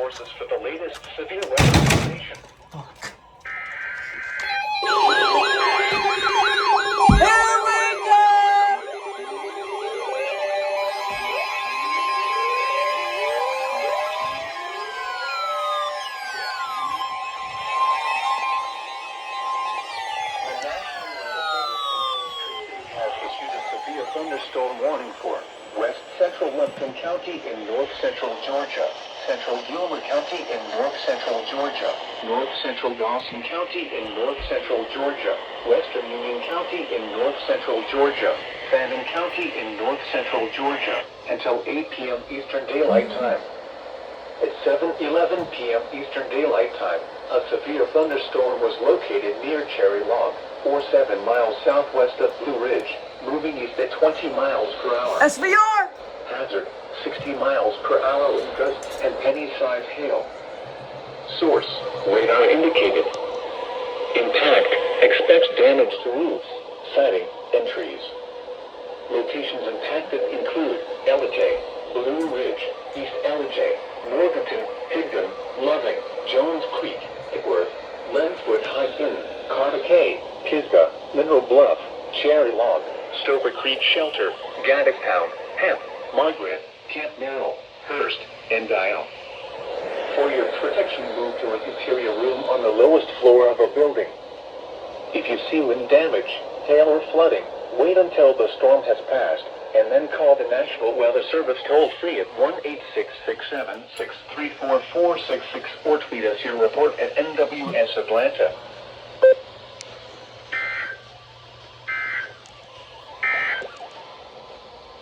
sources for the latest severe weather information. Fuck. Thunderstorm warning for west central Lumpkin County in north central Georgia, central Gilmer County in north central Georgia, north central Dawson County in north central Georgia, western Union County in north central Georgia, Fannin County in north central Georgia, until 8 p.m. Eastern Daylight Time. At 7:11 p.m. Eastern Daylight Time, a severe thunderstorm was located near Cherry Log, 7 miles southwest of Blue Ridge, moving east at 20 miles per hour. SVR! Hazard, 60 miles per hour with gusts and penny-sized hail. Source, radar indicated. Impact, expects damage to roofs, siding, and trees. Locations impacted include Ellijay, Blue Ridge, East Ellijay, Morganton, Higdon, Loving, Jones Creek, Hickworth, Lenswood High Boone, Carter Cay, Pisgah, Mineral Bluff, Cherry Log, Stover Creek Shelter, Gaddistown, Hemp, Margaret, Camp Merrill, Hurst, and Dial. For your protection, move to an interior room on the lowest floor of a building. If you see wind damage, hail or flooding, wait until the storm has passed, and then call the National Weather Service toll-free at 1-866-7-634-466 or tweet us your report at NWS Atlanta.